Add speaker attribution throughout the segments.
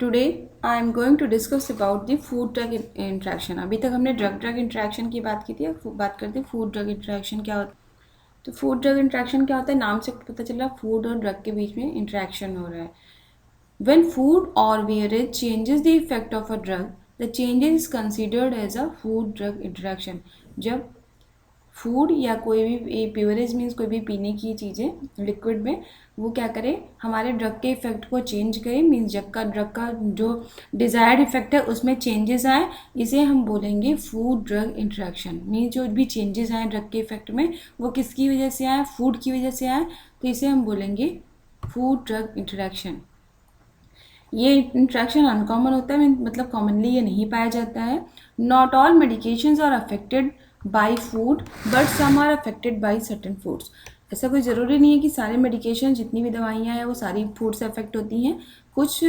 Speaker 1: Today I am going to discuss about the food drug interaction. अभी तक हमने drug drug interaction की बात की थी। अब बात करते हैं फूड ड्रग इंट्रैक्शन क्या होता है। तो फूड ड्रग इंट्रैक्शन क्या होता है, नाम से पता चल रहा है फूड और ड्रग के बीच में इंट्रैक्शन हो रहा है। When food or beverage changes the effect of a drug, the change is considered as a food drug interaction। जब फूड या कोई भी बेवरेज मीन्स कोई भी पीने की चीज़ें लिक्विड में वो क्या करे, हमारे ड्रग के इफेक्ट को चेंज करे, मीन्स ड्रग का जो डिज़ायर्ड इफेक्ट है उसमें चेंजेस आए, इसे हम बोलेंगे फूड ड्रग इंटरेक्शन। मीन्स जो भी चेंजेस आए ड्रग के इफेक्ट में वो किसकी वजह से आए, फूड की वजह से आए, तो इसे हम बोलेंगे फूड ड्रग इंटरेक्शन। ये इंट्रैक्शन अनकॉमन होता है, मतलब कॉमनली ये नहीं पाया जाता है। Not all medications are affected by food but some are affected by certain foods. ऐसा कोई ज़रूरी नहीं है कि सारे मेडिकेशन जितनी भी दवाइयाँ हैं वो सारी फूड से अफेक्ट होती हैं। कुछ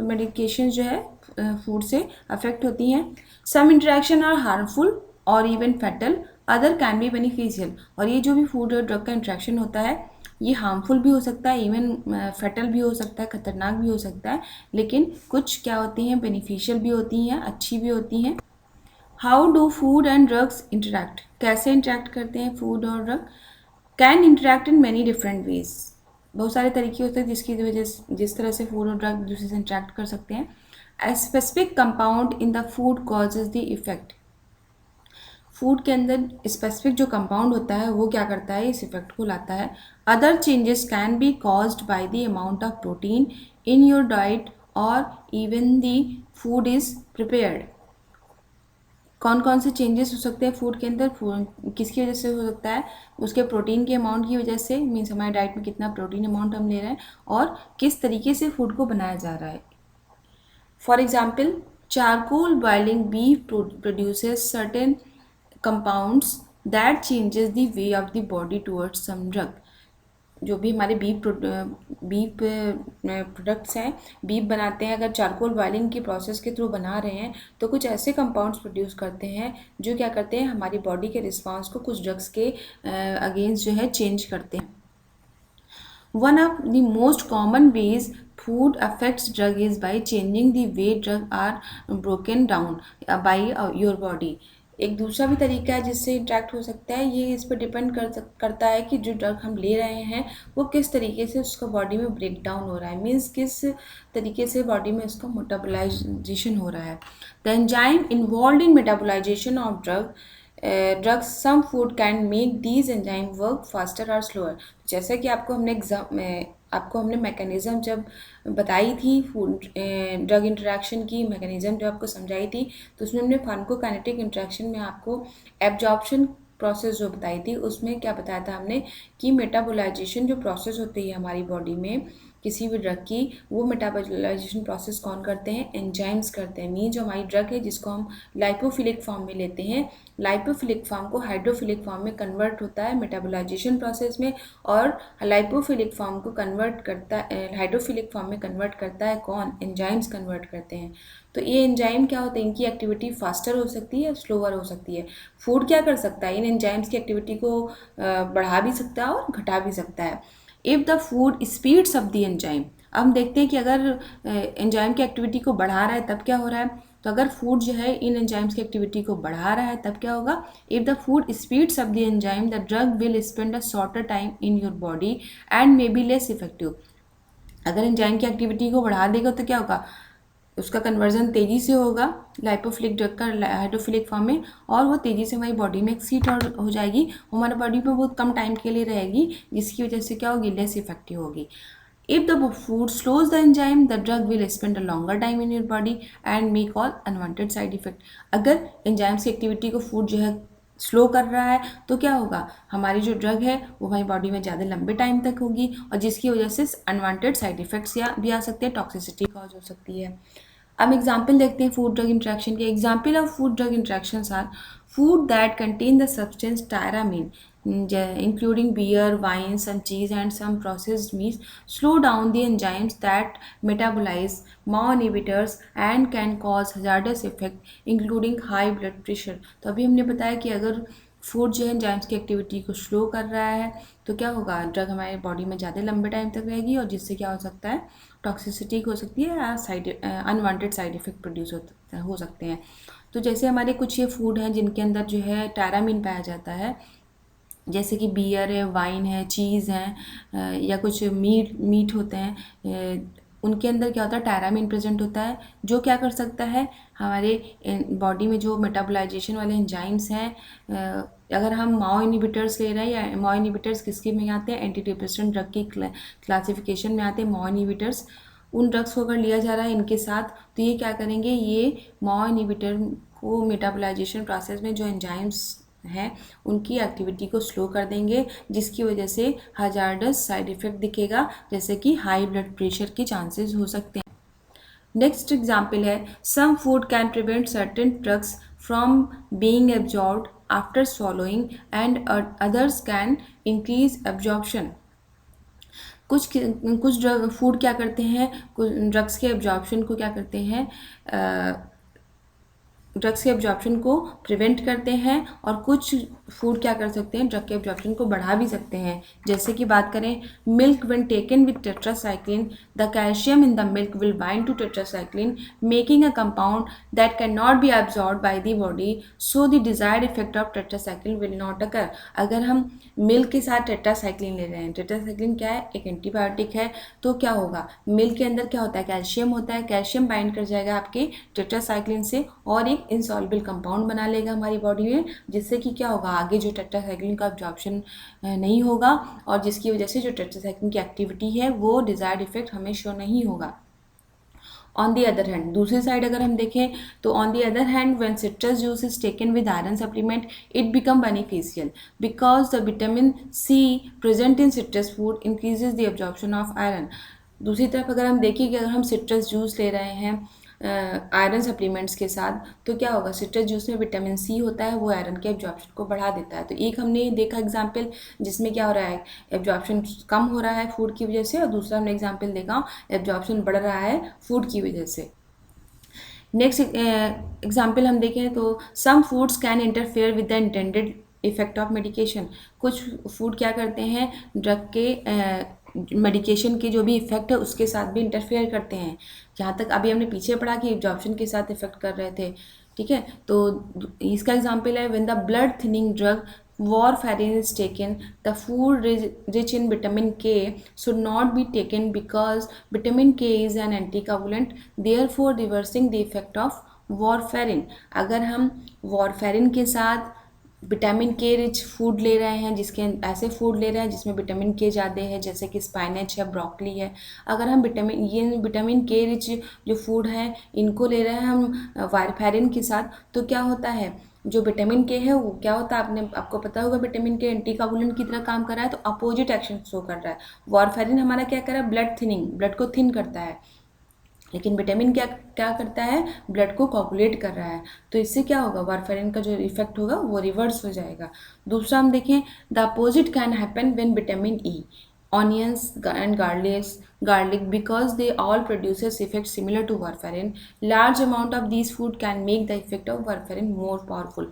Speaker 1: मेडिकेशन जो है फूड से अफेक्ट होती हैं। सम इंटरेक्शन आर हार्मफुल और even fatal, other can be beneficial. और ये जो भी फूड और ड्रग का इंट्रैक्शन होता है ये हार्मफुल भी हो सकता है, इवन फैटल भी हो सकता है, खतरनाक भी हो सकता है, लेकिन कुछ क्या होती हैं बेनिफिशियल भी होती हैं, अच्छी भी होती हैं। How do food and drugs interact, कैसे इंटरैक्ट करते हैं फूड और drug. Can interact in many different ways, बहुत सारे तरीके होते हैं जिसकी वजह से जिस तरह से फूड और ड्रग दूसरे से इंटरैक्ट कर सकते हैं। A specific compound in the food causes the effect. Food के अंदर स्पेसिफिक जो कंपाउंड होता है वो क्या करता है, इस इफेक्ट को लाता है। Other changes can be caused by the amount of protein in your diet और even the food is prepared. कौन कौन से चेंजेस हो सकते हैं फूड के अंदर, किसकी वजह से हो सकता है, उसके प्रोटीन के अमाउंट की वजह से, मीन्स हमारे डाइट में कितना प्रोटीन अमाउंट हम ले रहे हैं और किस तरीके से फूड को बनाया जा रहा है। For example, charcoal boiling beef produces certain compounds that changes the way of the body towards some drug। जो भी हमारे बीफ प्रोडक्ट्स हैं, बीफ बनाते हैं, अगर चारकोल बॉइलिंग की प्रोसेस के थ्रू बना रहे हैं तो कुछ ऐसे कंपाउंड्स प्रोड्यूस करते हैं जो क्या करते हैं, हमारी बॉडी के रिस्पॉन्स को कुछ ड्रग्स के अगेंस्ट जो है चेंज करते हैं। One of the most common ways food affects drug is by changing the way drug are broken down by your body। एक दूसरा भी तरीका है जिससे इंट्रैक्ट हो सकता है, ये इस पर डिपेंड करता है कि जो ड्रग हम ले रहे हैं वो किस तरीके से उसका बॉडी में ब्रेक डाउन हो रहा है, मीन्स किस तरीके से बॉडी में उसका मेटाबोलाइजेशन हो रहा है। The enzyme involve in metabolization of drugs, some food can make these enzyme work faster और स्लोअर। जैसा कि आपको हमने मैकेनिज़्म जब बताई थी, फूड ड्रग इंटरेक्शन की मैकेनिज़्म जब आपको समझाई थी, तो उसमें हमने फार्माकोकाइनेटिक इंटरेक्शन में आपको एब्जॉर्प्शन प्रोसेस जो बताई थी उसमें क्या बताया था हमने कि मेटाबोलाइजेशन जो प्रोसेस होती है हमारी बॉडी में किसी भी ड्रग की, वो मेटाबोलाइजेशन प्रोसेस कौन करते हैं, एंजाइम्स करते हैं। मीन जो हमारी ड्रग है जिसको हम लाइपोफिलिक फॉर्म में लेते हैं, लाइपोफिलिक फॉर्म को हाइड्रोफिलिक फॉर्म में कन्वर्ट होता है मेटाबोलाइजेशन प्रोसेस में, और लाइपोफिलिक फॉर्म को कन्वर्ट करता है, हाइड्रोफिलिक फॉर्म में कन्वर्ट करता है कौन, एंजाइम्स कन्वर्ट करते हैं। तो ये एंजाइम क्या होते हैं, इनकी एक्टिविटी फास्टर हो सकती है, स्लोअर हो सकती है। फूड क्या कर सकता है, इन एंजाइम्स की एक्टिविटी को बढ़ा भी सकता है और घटा भी सकता है। If the food speeds up the enzyme, अब हम देखते हैं कि अगर एंजाइम की एक्टिविटी को बढ़ा रहा है तब क्या हो रहा है, तो अगर फूड जो है इन एंजाइम्स की एक्टिविटी को बढ़ा रहा है तब क्या होगा, if the food speeds up the enzyme the drug will spend a shorter time in your body and may be less effective. अगर एंजाइम की एक्टिविटी को बढ़ा देगा तो क्या होगा, उसका कन्वर्जन तेज़ी से होगा लाइपोफिलिक ड्रग का हाइड्रोफिलिक फॉर्म में, और वो तेज़ी से हमारी बॉडी में एक्सीट हो जाएगी, हमारे बॉडी में बहुत कम टाइम के लिए रहेगी, जिसकी वजह से क्या होगी, लेस इफेक्टिव होगी। If the food slows the enzyme, the drug will spend a longer time in your body and may cause unwanted side effect। अगर एंजाइम्स की एक्टिविटी को फूड जो है स्लो कर रहा है तो क्या होगा, हमारी जो ड्रग है वो हमारी बॉडी में ज़्यादा लंबे टाइम तक होगी और जिसकी वजह से अनवांटेड साइड इफेक्ट्स या भी आ सकते हैं, टॉक्सिसिटी कॉज हो सकती है। अब एग्जाम्पल देखते हैं फूड ड्रग इंट्रैक्शन के। Example of food drug interactions are food that contain the substance tyramine including beer, wine, some cheese and some processed meats slow down the enzymes that metabolize MAO inhibitors and can cause hazardous effect including high blood pressure। तो अभी हमने बताया कि अगर food जो है enzymes की activity को स्लो कर रहा है, तो क्या होगा, ड्रग हमारे बॉडी में ज़्यादा लंबे टाइम तक रहेगी और जिससे क्या हो सकता है, टॉक्सिसिटी हो सकती है या अनवांटेड साइड इफेक्ट प्रोड्यूस हो सकते हैं। तो जैसे हमारे कुछ ये फूड हैं जिनके अंदर जो है टायरामीन पाया जाता है, जैसे कि बियर है, वाइन है, चीज़ है, या कुछ मीट होते हैं, उनके अंदर क्या होता है, टायरामीन प्रेजेंट होता है, जो क्या कर सकता है, हमारे बॉडी में जो मेटाबोलाइजेशन वाले एंजाइम्स हैं, अगर हम माओ इनिबिटर्स ले रहे हैं, या माओ इनिबिटर्स किसके में आते हैं, एंटी डिप्रेसेंट ड्रग की क्लासिफिकेशन में आते हैं माओ इनिबिटर्स। उन ड्रग्स को अगर लिया जा रहा है इनके साथ, तो ये क्या करेंगे, ये माओ इनिबिटर को मेटाबोलाइजेशन प्रोसेस में जो एंजाइम्स हैं उनकी एक्टिविटी को स्लो कर देंगे, जिसकी वजह से हजार्डस साइड इफेक्ट दिखेगा, जैसे कि हाई ब्लड प्रेशर के चांसेस हो सकते हैं। नेक्स्ट एग्जाम्पल है, some food can prevent certain drugs from being absorbed after swallowing and others can increase absorption. कुछ ड्रग फूड क्या करते हैं, कुछ ड्रग्स के एब्जॉर्प्शन को क्या करते हैं, ड्रग्स के एब्जॉर्प्शन को प्रिवेंट करते हैं, और कुछ फूड क्या कर सकते हैं, ड्रग के एब्जॉर्प्शन को बढ़ा भी सकते हैं। जैसे कि बात करें, milk when taken with tetracycline, the calcium in the milk will bind to tetracycline making a compound that can not be absorb by the body, so the desired effect of tetracycline will not occur. अगर हम milk के साथ tetracycline ले रहे हैं, tetracycline क्या है, एक एंटीबायोटिक है, तो क्या होगा, मिल्क के अंदर क्या होता है, कैल्शियम होता है, कैल्शियम बाइंड कर जाएगा आपके टेट्रासाइक्लिन से और एक इनसॉल्युबल कंपाउंड बना लेगा हमारी बॉडी में, जिससे कि क्या होगा, आगे जो टेट्रासाइक्लिन का एब्जॉर्प्शन नहीं होगा, और जिसकी वजह से जो टेट्रासाइक्लिन की एक्टिविटी है वो डिजायर्ड इफेक्ट हमें शो नहीं होगा। ऑन दी अदर हैंड, दूसरी साइड अगर हम देखें, तो on the other hand when citrus juice is taken with iron supplement, it become beneficial because the vitamin C present in citrus food increases the absorption of iron. दूसरी तरफ अगर हम देखिए कि अगर हम सिट्रस जूस ले रहे हैं आयरन सप्लीमेंट्स के साथ, तो क्या होगा, सिट्रस जूस में विटामिन सी होता है, वो आयरन के एब्जॉर्प्शन को बढ़ा देता है। तो एक हमने देखा एग्जाम्पल जिसमें क्या हो रहा है, एब्जॉर्प्शन कम हो रहा है फूड की वजह से, और दूसरा हमने एग्जाम्पल देखा एब्जॉर्प्शन बढ़ रहा है फूड की वजह से। नेक्स्ट एग्जाम्पल हम देखें तो, some foods can interfere with the intended effect of medication. कुछ फूड क्या करते हैं, ड्रग के मेडिकेशन के जो भी इफेक्ट है उसके साथ भी इंटरफेयर करते हैं। जहाँ तक अभी हमने पीछे पढ़ा कि एब्जॉर्प्शन के साथ इफेक्ट कर रहे थे, ठीक है। तो इसका एग्जाम्पल है, when the blood thinning drug warfarin is taken, the food rich in vitamin K should not be taken because vitamin K is an anticoagulant, therefore reversing the effect of warfarin। अगर हम warfarin के साथ vitamin के rich food ले रहे हैं, जिसके ऐसे फूड ले रहे हैं जिसमें विटामिन के ज़्यादा है, जैसे कि स्पाइनच है, ब्रोकली है, अगर हम विटामिन के रिच जो फूड हैं इनको ले रहे हैं हम वारफेरिन के साथ, तो क्या होता है, जो विटामिन के है वो क्या होता है, आपको पता होगा विटामिन के एंटीकोगुलेंट की तरह काम कर रहा है, तो अपोजिट एक्शन शो कर रहा है। वारफेरिन हमारा क्या कर रहा है, ब्लड थिनिंग, ब्लड को थिन करता है, लेकिन विटामिन क्या क्या करता है, ब्लड को कोगुलेट कर रहा है। तो इससे क्या होगा, वारफेरिन का जो इफेक्ट होगा वो रिवर्स हो जाएगा। दूसरा हम देखें, the opposite can happen when vitamin E, onions and garlic because they all produces effects similar to warfarin. Large amount of these food can make the effect of warfarin more powerful।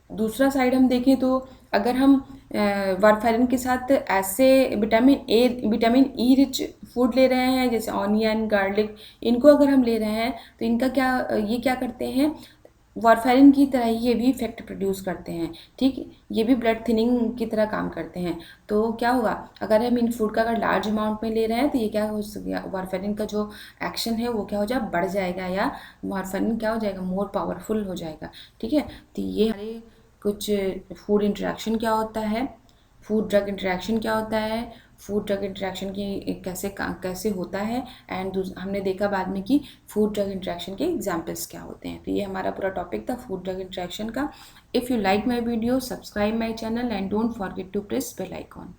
Speaker 1: दूसरा side हम देखें तो, अगर हम warfarin के साथ ऐसे vitamin E rich food ले रहे हैं, जैसे ऑनियन, गार्लिक, इनको अगर हम ले रहे हैं, तो इनका क्या, ये क्या करते हैं, वारफेरिन की तरह ही ये भी इफेक्ट प्रोड्यूस करते हैं, ठीक, ये भी ब्लड थिनिंग की तरह काम करते हैं। तो क्या होगा, अगर हम इन फूड का अगर लार्ज अमाउंट में ले रहे हैं, तो ये क्या हो सकता, वारफेरिन का जो एक्शन है वो क्या हो जाए, बढ़ जाएगा, या वारफेरिन क्या हो जाएगा, मोर पावरफुल हो जाएगा, ठीक है। तो ये हमारे कुछ फूड इंटरेक्शन क्या होता है, फूड ड्रग इंटरेक्शन क्या होता है, फूड ड्रग इंटरेक्शन की कैसे होता है, एंड हमने देखा बाद में कि फूड ड्रग इंटरेक्शन के एग्जाम्पल्स क्या होते हैं। तो ये हमारा पूरा टॉपिक था फूड ड्रग इंटरेक्शन का। If you like my video, subscribe my channel and don't forget to press bell icon.